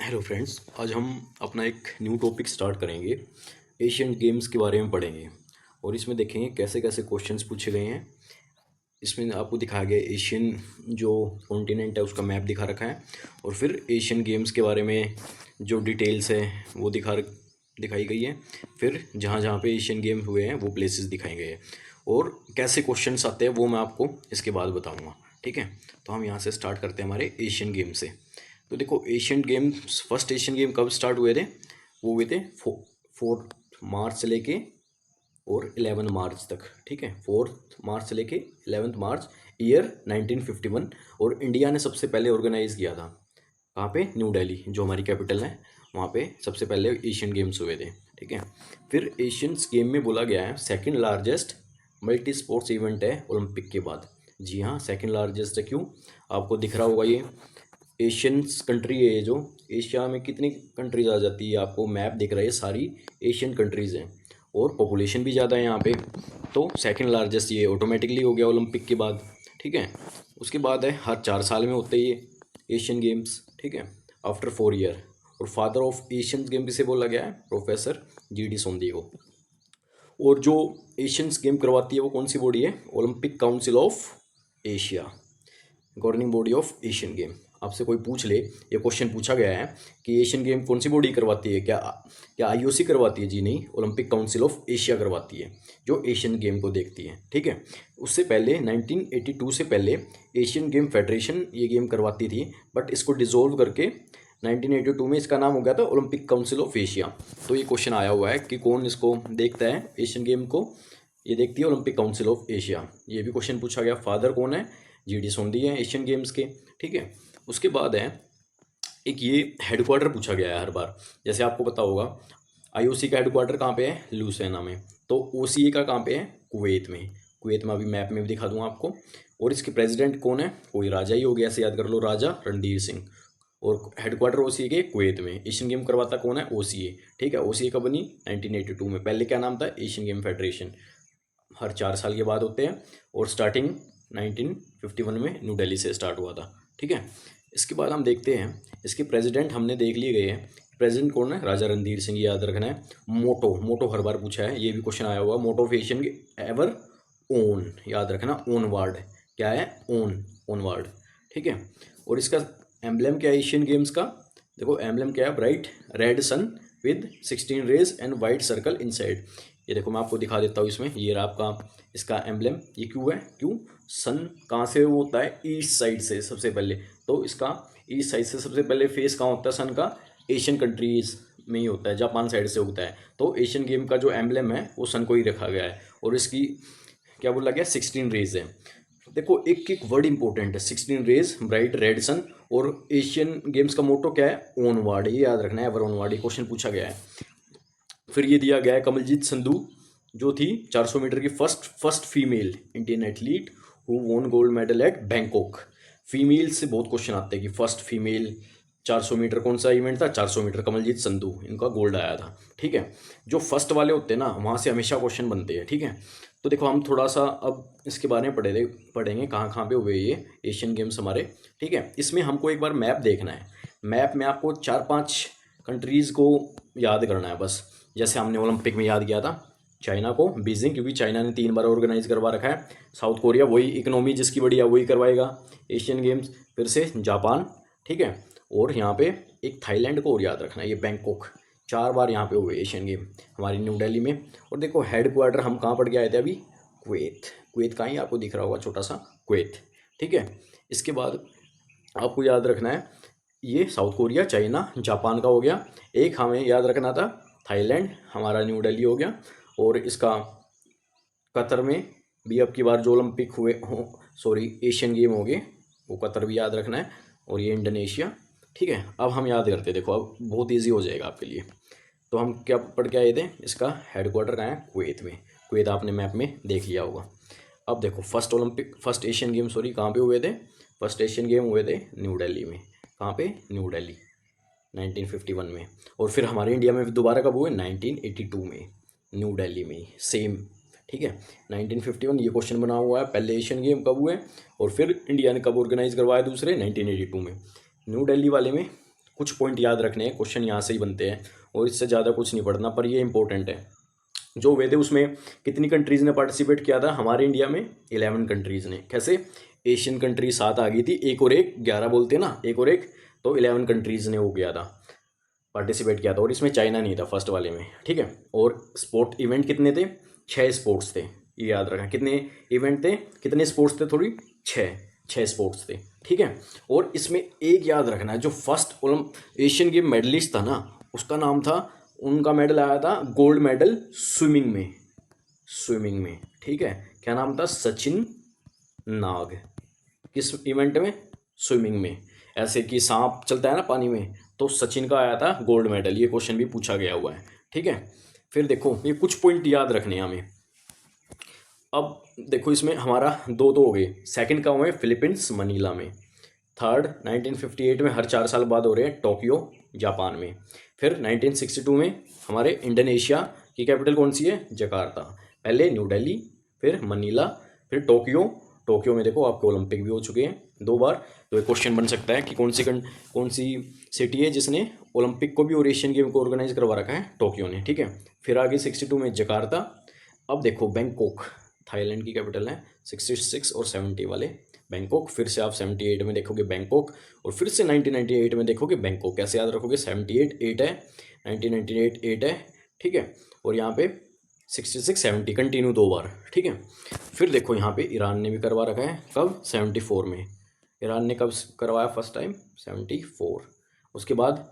Hello friends, आज हम अपना एक न्यू टॉपिक स्टार्ट करेंगे। एशियन गेम्स के बारे में पढ़ेंगे और इसमें देखेंगे कैसे कैसे क्वेश्चंस पूछे गए हैं। इसमें आपको दिखाया गया एशियन जो कॉन्टिनेंट है उसका मैप दिखा रखा है और फिर एशियन गेम्स के बारे में जो डिटेल्स है वो दिखाई गई है। फिर जहाँ जहाँ पे एशियन गेम्स हुए हैं वो प्लेसेस दिखाए गए हैं और कैसे क्वेश्चंस आते हैं वो मैं आपको इसके बाद बताऊँगा। ठीक है, तो हम यहाँ से स्टार्ट करते हैं हमारे एशियन गेम से। तो देखो, Asian games first Asian game कब स्टार्ट हुए थे? वो हुए थे 4 मार्च से लेके और 11 मार्च तक। ठीक है, 4 मार्च से लेके 11 मार्च ईयर 1951। और इंडिया ने सबसे पहले ऑर्गेनाइज किया था कहाँ पे? न्यू दिल्ली, जो हमारी कैपिटल है, वहाँ पे सबसे पहले एशियन गेम्स हुए थे। ठीक है, फिर एशियंस गेम में बोला गया है second largest multi sports event है ओलंपिक के बाद। जी हाँ, सेकंड लार्जेस्ट है। क्यों? आपको दिख रहा होगा ये एशियंस कंट्री है। ये जो एशिया में कितनी कंट्रीज आ जाती है, आपको मैप दिख रहा है, ये सारी एशियन कंट्रीज़ हैं और पॉपुलेशन भी ज़्यादा है यहाँ पे। तो सेकंड लार्जेस्ट ये ऑटोमेटिकली हो गया ओलंपिक के बाद। ठीक है, उसके बाद है हर 4 साल में होते हैं ये एशियन गेम्स। ठीक है, आफ्टर 4 ईयर। और फादर ऑफ एशियन गेम किसे बोला गया है? प्रोफेसर GD सोंदी को। और जो एशियंस गेम करवाती है वो कौन सी बॉडी है? Olympic council of Asia, governing body of Asian game. आपसे कोई पूछ ले, ये क्वेश्चन पूछा गया है कि एशियन गेम कौन सी बॉडी करवाती है, क्या क्या IOC करवाती है? जी नहीं, ओलंपिक काउंसिल ऑफ एशिया करवाती है, जो एशियन गेम को देखती है। ठीक है, उससे पहले 1982 से पहले एशियन गेम फेडरेशन ये गेम करवाती थी, बट इसको डिसॉल्व करके 1982 में इसका नाम हो गया था ओलंपिक काउंसिल ऑफ एशिया। तो ये क्वेश्चन आया हुआ है कि कौन इसको देखता है एशियन गेम को? ये देखती है ओलंपिक काउंसिल ऑफ एशिया। ये भी क्वेश्चन पूछा गया। फादर कौन है? GD सोंदी है एशियन गेम्स के। ठीक है, उसके बाद है एक ये हेडक्वार्टर पूछा गया है हर बार। जैसे आपको पता होगा IOC का हेडक्वार्टर कहाँ पे है? लुसेना में। तो OCA का कहाँ पे है? कुवैत में। कुवैत में अभी मैप में भी दिखा दूंगा आपको। और इसके प्रेसिडेंट कौन है? कोई राजा ही हो गया, ऐसे याद कर लो, राजा रणधीर सिंह। और हेडक्वार्टर OCA के कुवैत में। एशियन गेम करवाता कौन है? OCA। ठीक है, OCA कब बनी? 1982 में। पहले क्या नाम था? Asian game federation. हर 4 साल के बाद होते हैं और स्टार्टिंग 1951 में न्यू दिल्ली से स्टार्ट हुआ था। ठीक है, इसके बाद हम देखते हैं इसके प्रेसिडेंट हमने देख लिए गए हैं। प्रेसिडेंट कौन है? राजा रणधीर सिंह, याद रखना है। मोटो, मोटो हर बार पूछा है, ये भी क्वेश्चन आया हुआ। Motto of Asian ever onward रखना, ओन वार्ड क्या है? On, onward. ठीक है, और इसका एम्बलम क्या है एशियन गेम्स का? देखो एम्बलम क्या है? Bright red sun with 16 rays and white circle inside. ये देखो मैं आपको दिखा देता हूँ इसमें, ये रहा आपका इसका एम्बलम। ये क्यों है? क्यों? सन कहाँ से वो होता है? ईस्ट साइड से सबसे पहले। तो इसका ईस्ट साइड से सबसे पहले फेस कहाँ होता है सन का? एशियन कंट्रीज में ही होता है, जापान साइड से होता है। तो एशियन गेम का जो एम्बलम है वो सन को ही रखा गया है। और इसकी क्या बोला गया? 16 रेज है। देखो एक एक वर्ड इंपॉर्टेंट है। 16 रेज, ब्राइट रेड सन, और एशियन गेम्स का मोटो क्या है? Own ward. ये याद रखना है, एवर ओन वार्ड। ये क्वेश्चन पूछा गया है। फिर ये दिया गया है कमलजीत संधू, जो थी 400 मीटर की first female Indian athlete who won gold medal at Bangkok. Female से बहुत क्वेश्चन आते हैं कि फर्स्ट फीमेल 400 मीटर कौन सा इवेंट था? 400 मीटर, कमलजीत संधू, इनका गोल्ड आया था। ठीक है, जो फर्स्ट वाले होते हैं ना, वहाँ से हमेशा क्वेश्चन बनते हैं। ठीक है, तो देखो हम थोड़ा सा अब इसके बारे में पढ़ेंगे कहाँ कहाँ पे हुए ये एशियन गेम्स हमारे। ठीक है, इसमें हमको एक बार मैप देखना है। मैप में आपको 4-5 कंट्रीज़ को याद करना है बस। जैसे हमने ओलंपिक में याद किया था चाइना को, बीजिंग, क्योंकि चाइना ने 3 बार ऑर्गेनाइज करवा रखा है। साउथ कोरिया, वही इकोनॉमी जिसकी बढ़िया वही करवाएगा एशियन गेम्स। फिर से जापान। ठीक है, और यहाँ पे एक थाईलैंड को और याद रखना है, ये बैंकॉक। 4 बार यहाँ पे हुए एशियन गेम हमारी न्यू दिल्ली में। और देखो हेड क्वार्टर हम कहाँ पढ़ के आए थे अभी? कुवैत। कुवैत कहाँ ही आपको दिख रहा होगा, छोटा सा कुवैत। ठीक है, इसके बाद आपको याद रखना है ये साउथ कोरिया, चाइना, जापान का हो गया। एक हमें याद रखना था थाईलैंड, हमारा न्यू दिल्ली हो गया। और इसका कतर में भी अब की बार जो ओलंपिक हुए हो, सॉरी एशियन गेम हो गए, वो कतर भी याद रखना है। और ये इंडोनेशिया। ठीक है, अब हम याद करते हैं। देखो अब बहुत ईजी हो जाएगा आपके लिए। तो हम क्या पढ़ के आए थे? इसका हेडक्वार्टर कहाँ है? कुवैत में। कुवैत आपने मैप में देख लिया होगा। अब देखो फर्स्ट एशियन गेम सॉरी कहाँ पे हुए थे? फर्स्ट एशियन गेम हुए थे न्यू दिल्ली में। कहाँ पे? न्यू दिल्ली, 1951 में। और फिर हमारे इंडिया में दोबारा कब हुए? 1982 में, न्यू दिल्ली में सेम। ठीक है, 1951 ये क्वेश्चन बना हुआ है, पहले एशियन गेम कब हुए और फिर इंडिया ने कब ऑर्गेनाइज करवाया दूसरे? 1982 में। न्यू दिल्ली वाले में कुछ पॉइंट याद रखने हैं, क्वेश्चन यहाँ से ही बनते हैं और इससे ज़्यादा कुछ नहीं पढ़ना, पर ये इंपॉर्टेंट है। जो हुए थे उसमें कितनी कंट्रीज़ ने पार्टिसिपेट किया था? हमारे इंडिया में 11 कंट्रीज़ ने। कैसे? एशियन कंट्री 7 आ गई थी, एक और एक 11 बोलते हैं ना, एक और एक, तो 11 कंट्रीज़ ने हो गया था, पार्टिसिपेट किया था। और इसमें चाइना नहीं था फर्स्ट वाले में, ठीक है। और स्पोर्ट इवेंट कितने थे? 6 स्पोर्ट्स थे, ये याद रखना। कितने इवेंट थे, कितने स्पोर्ट्स थे? थोड़ी 6 स्पोर्ट्स थे, ठीक है। और इसमें एक याद रखना है, जो फर्स्ट एशियन गेम मेडलिस्ट था ना, उसका नाम था, उनका मेडल आया था गोल्ड मेडल स्विमिंग में, ठीक है। क्या नाम था? सचिन नाग। किस इवेंट में? स्विमिंग में। ऐसे कि सांप चलता है ना पानी में, तो सचिन का आया था गोल्ड मेडल। ये क्वेश्चन भी पूछा गया हुआ है, ठीक है। फिर देखो, ये कुछ पॉइंट याद रखने हैं हमें। अब देखो, इसमें हमारा दो हो गए। सेकंड का हुआ है फिलीपींस मनीला में। थर्ड 1958 में हर 4 साल बाद हो रहे हैं टोक्यो जापान में। फिर 1962 में हमारे इंडोनेशिया की कैपिटल कौन सी है? जकार्ता। पहले न्यू दिल्ली, फिर मनीला, फिर टोक्यो में देखो आपके ओलंपिक भी हो चुके हैं 2 बार। तो एक क्वेश्चन बन सकता है कि कौन सी सिटी है जिसने ओलंपिक को भी और एशियन गेम को ऑर्गेनाइज करवा रखा है? टोक्यो ने, ठीक है। फिर आगे 62 में जकार्ता। अब देखो बैंकॉक, थाईलैंड की कैपिटल है। 66 और 70 वाले बैंकॉक। फिर से आप 78 में देखोगे बैंकॉक, और फिर से 1998 में देखोगे बैंकॉक। कैसे याद रखोगे? 78 8 है, 1998 8 है, ठीक है। और यहाँ पे 66 70 कंटिन्यू 2 बार, ठीक है। फिर देखो यहाँ पे ईरान ने भी करवा रखा है। कब? 74 में। ईरान ने कब करवाया फर्स्ट टाइम? 74। उसके बाद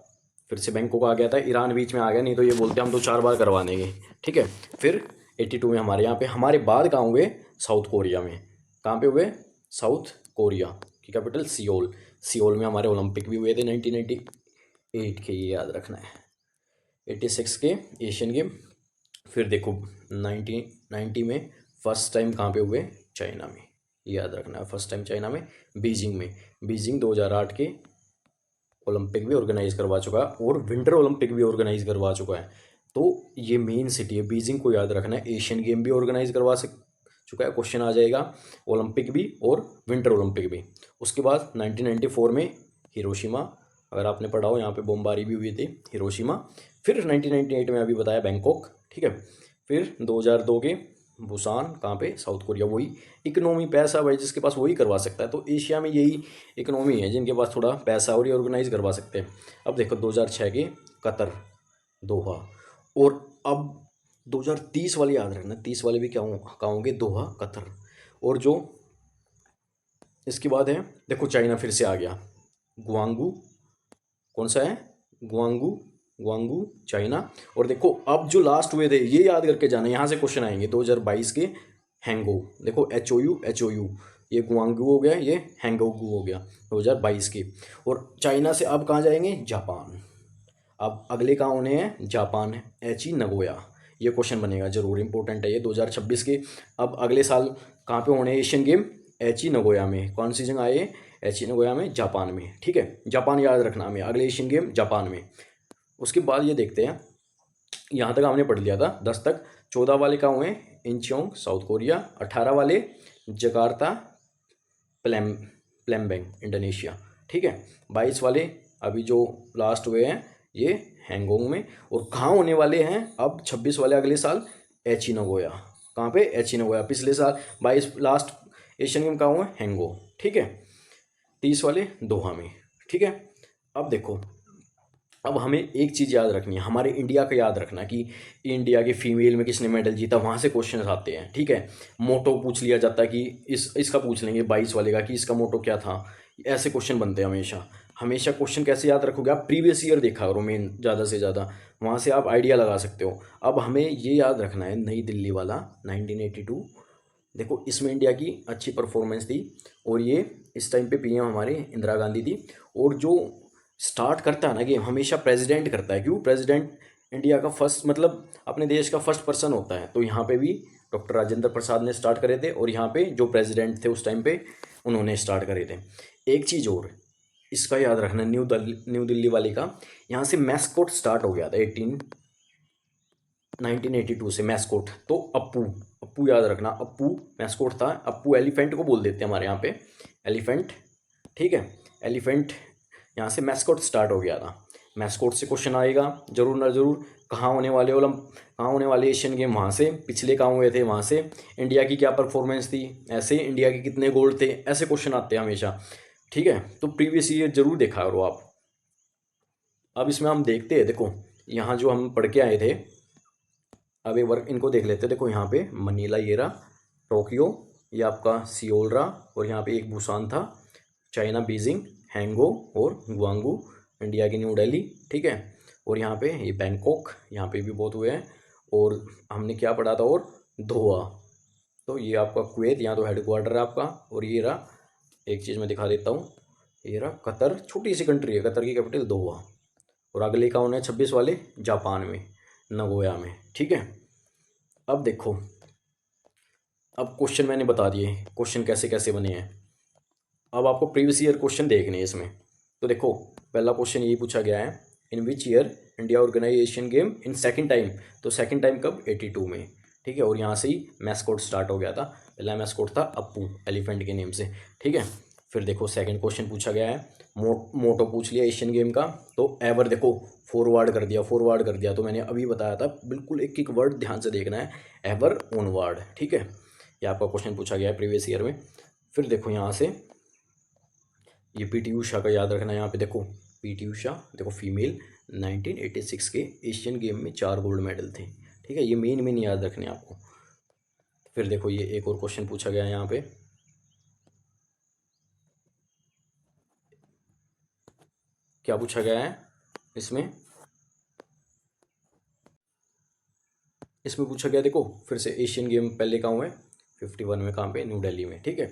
फिर से बैंकॉक आ गया था, ईरान बीच में आ गया, नहीं तो ये बोलते हम तो 4 बार करवा देंगे, ठीक है। फिर 82 में हमारे यहाँ पे, हमारे बाद कहाँ हुए? साउथ कोरिया में। कहाँ पे हुए? साउथ कोरिया की कैपिटल सियोल में हमारे ओलंपिक भी हुए थे 1998 के, ये याद रखना है। 86 के एशियन गेम। फिर देखो 1990 में फर्स्ट टाइम कहाँ पे हुए? चाइना में, ये याद रखना है। फर्स्ट टाइम चाइना में, बीजिंग 2008 के ओलंपिक भी ऑर्गेनाइज करवा चुका है, और विंटर ओलंपिक भी ऑर्गेनाइज करवा चुका है। तो ये मेन सिटी है, बीजिंग को याद रखना है। एशियन गेम भी ऑर्गेनाइज करवा चुका है, क्वेश्चन आ जाएगा, ओलंपिक भी और विंटर ओलंपिक भी। उसके बाद 1994 में हिरोशिमा, अगर आपने पढ़ा हो, यहाँ पे बमबारी भी हुई थी हिरोशिमा। फिर 1998 में अभी बताया बैंकॉक, ठीक है। फिर 2002 के बुसान, कहाँ पे? South Korea. वही इकोनॉमी, पैसा भाई जिसके पास वही करवा सकता है। तो एशिया में यही इकोनॉमी है जिनके पास थोड़ा पैसा और ये ऑर्गेनाइज करवा सकते हैं। अब देखो 2006 के कतर दोहा, और अब 2030 वाले याद रखना, 30 वाले भी क्या होंगे? दोहा, कतर। और जो इसके बाद है, देखो चाइना फिर से आ गया, गुआंगू, कौन सा है? गुआंगू चाइना। और देखो अब जो लास्ट हुए थे, ये याद करके जाना, यहाँ से क्वेश्चन आएंगे। 2022 के हैंगो, देखो HOU, ये गुआंगू हो गया, ये हैंगोगू हो गया 2022 के। और चाइना से अब कहाँ जाएंगे? जापान। अब अगले कहाँ होने हैं? जापान है, एची नगोया। ये क्वेश्चन बनेगा, जरूर इंपॉर्टेंट है ये 2026 के। अब अगले साल कहाँ पे होने हैं एशियन गेम? एची नगोया में। कौन सी जगह आए? एची नगोया में, जापान में, ठीक है। जापान याद रखना हमें, अगले एशियन गेम जापान में। उसके बाद ये देखते हैं, यहाँ तक हमने पढ़ लिया था 10 तक। 14 वाले कहाँ हुए? इंचियोंग, साउथ कोरिया। 18 वाले जकार्ता प्लेम्बेंग, इंडोनेशिया, ठीक है। 22 वाले अभी जो लास्ट हुए हैं ये हैंगोंग में। और कहाँ होने वाले हैं अब 26 वाले अगले साल? Aichi Nagoya. कहाँ पे? Aichi Nagoya. पिछले साल 22 लास्ट एशियन गेम कहाँ हुए? हैंगो, ठीक है। 30 वाले दोहा में, ठीक है। अब देखो, अब हमें एक चीज़ याद रखनी है, हमारे इंडिया का याद रखना कि इंडिया के फीमेल में किसने मेडल जीता, वहाँ से क्वेश्चन आते हैं, ठीक है। मोटो पूछ लिया जाता है कि इसका पूछ लेंगे 22 वाले का कि इसका मोटो क्या था। ऐसे क्वेश्चन बनते हैं हमेशा क्वेश्चन कैसे याद रखोगे आप? प्रीवियस ईयर देखा करो मेन, ज़्यादा से ज़्यादा, वहाँ से आप आइडिया लगा सकते हो। अब हमें ये याद रखना है, नई दिल्ली वाला 1982, देखो इसमें इंडिया की अच्छी परफॉर्मेंस थी, और ये इस टाइम पे PM हमारे इंदिरा गांधी थी। और जो स्टार्ट करता है ना गेम, हमेशा प्रेसिडेंट करता है। क्यों? प्रेसिडेंट इंडिया का फर्स्ट, मतलब अपने देश का फर्स्ट पर्सन होता है। तो यहाँ पे भी डॉक्टर राजेंद्र प्रसाद ने स्टार्ट करे थे, और यहाँ पे जो प्रेसिडेंट थे उस टाइम पे उन्होंने स्टार्ट करे थे। एक चीज़ और इसका याद रखना, न्यू दिल्ली वाली का, यहाँ से मैस्कोट स्टार्ट हो गया था 1982 से मैस्कोट। तो अप्पू याद रखना, अप्पू मैस्कोट था। अप्पू एलिफेंट को बोल देते हैं हमारे यहाँ पे, एलिफेंट, ठीक है। एलिफेंट यहाँ से मैस्कोट स्टार्ट हो गया था। मैस्कोट से क्वेश्चन आएगा जरूर ना जरूर। कहाँ होने वाले एशियन गेम, वहाँ से। पिछले कहाँ हुए थे, वहाँ से। इंडिया की क्या परफॉर्मेंस थी, ऐसे। इंडिया के कितने गोल्ड थे, ऐसे क्वेश्चन आते हैं हमेशा। ठीक है, तो प्रीवियस ईयर जरूर देखा करो आप। अब इसमें हम देखते हैं, देखो यहाँ जो हम पढ़ के आए थे, अब एक वर्क इनको देख लेते हैं। देखो यहाँ पे मनीला ये रहा, टोक्यो ये आपका सियोल रहा, और यहाँ पे एक बुसान था, चाइना बीजिंग, हैंगो और गुआंगू, इंडिया की न्यू दिल्ली। ठीक है, और यहाँ पे ये बैंकॉक, यहाँ पे भी बहुत हुए हैं। और हमने क्या पढ़ा था, और दोहा, तो ये आपका कुवैत, यहाँ तो हेडक्वार्टर है आपका। और ये रहा, एक चीज़ मैं दिखा देता हूँ, ये रहा कतर, छोटी सी कंट्री है, कतर की कैपिटल दोहा। और अगले कौन है 26 वाले, जापान में, नगोया में। ठीक है, अब देखो, अब क्वेश्चन मैंने बता दिए, क्वेश्चन कैसे कैसे बने हैं। अब आपको प्रीवियस ईयर क्वेश्चन देखने हैं इसमें। तो देखो पहला क्वेश्चन यही पूछा गया है, in which year India organise Asian game in second time. तो सेकंड टाइम कब, 82 में। ठीक है, और यहाँ से ही मैस्कोट स्टार्ट हो गया था। पहला मैस्कोट था अप्पू, एलिफेंट के नेम से। ठीक है, फिर देखो सेकंड क्वेश्चन पूछा गया है, मोटो पूछ लिया एशियन गेम का। तो एवर देखो फॉरवर्ड कर दिया। तो मैंने अभी बताया था, बिल्कुल एक एक वर्ड ध्यान से देखना है, एवर ऑनवर्ड। ठीक है, ये आपका क्वेश्चन पूछा गया है प्रीवियस ईयर में। फिर देखो यहाँ से ये पीटी उषा का याद रखना है। यहाँ पे देखो पीटी उषा, देखो फीमेल, 1986 के एशियन गेम में 4 गोल्ड मेडल थे। ठीक है, ये मेन याद रखने हैं आपको। फिर देखो ये एक और क्वेश्चन पूछा गया है यहाँ पे, क्या पूछा गया है इसमें पूछा गया, देखो फिर से एशियन गेम पहले कहाँ हुए, 51 में, कहाँ पे, न्यू दिल्ली में। ठीक है,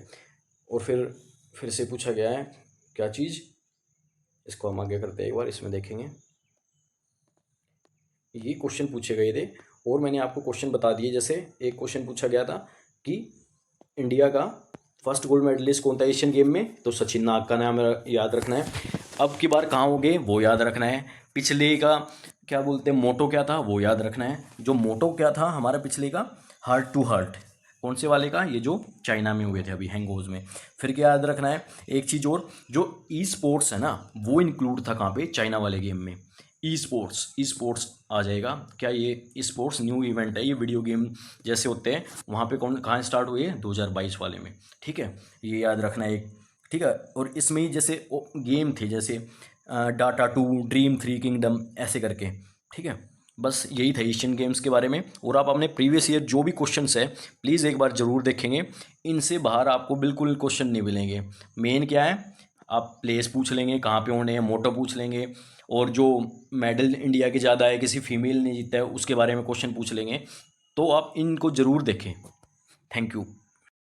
और फिर से पूछा गया है क्या चीज़, इसको हम आगे करते हैं एक बार, इसमें देखेंगे। ये क्वेश्चन पूछे गए थे, और मैंने आपको क्वेश्चन बता दिए। जैसे एक क्वेश्चन पूछा गया था कि इंडिया का फर्स्ट गोल्ड मेडलिस्ट कौन था एशियन गेम में, तो सचिन नाग का नाम याद रखना है। अब की बार कहाँ हो गए वो याद रखना है। पिछले का क्या बोलते हैं, मोटो क्या था वो याद रखना है। जो मोटो क्या था हमारा पिछले का, हार्ट टू हार्ट, कौन से वाले का, ये जो चाइना में हुए थे अभी हैंगोज में। फिर क्या याद रखना है, एक चीज़ और, जो ई स्पोर्ट्स है ना, वो इंक्लूड था कहाँ पे, चाइना वाले गेम में। ई स्पोर्ट्स आ जाएगा क्या, ये ई स्पोर्ट्स न्यू इवेंट है, ये वीडियो गेम जैसे होते हैं, वहाँ पे कहाँ स्टार्ट हुए, 2022 वाले में। ठीक है, ये याद रखना है एक। ठीक है, और इसमें ही जैसे गेम थे, जैसे डाटा 2, ड्रीम 3 किंगडम, ऐसे करके। ठीक है, बस यही था एशियन गेम्स के बारे में। और आप अपने प्रीवियस ईयर जो भी क्वेश्चंस है प्लीज़ एक बार ज़रूर देखेंगे, इनसे बाहर आपको बिल्कुल क्वेश्चन नहीं मिलेंगे। मेन क्या है, आप प्लेस पूछ लेंगे, कहाँ पे होने हैं, मोटो पूछ लेंगे, और जो मेडल इंडिया के ज़्यादा है, किसी फीमेल ने जीता है, उसके बारे में क्वेश्चन पूछ लेंगे। तो आप इनको ज़रूर देखें। Thank you.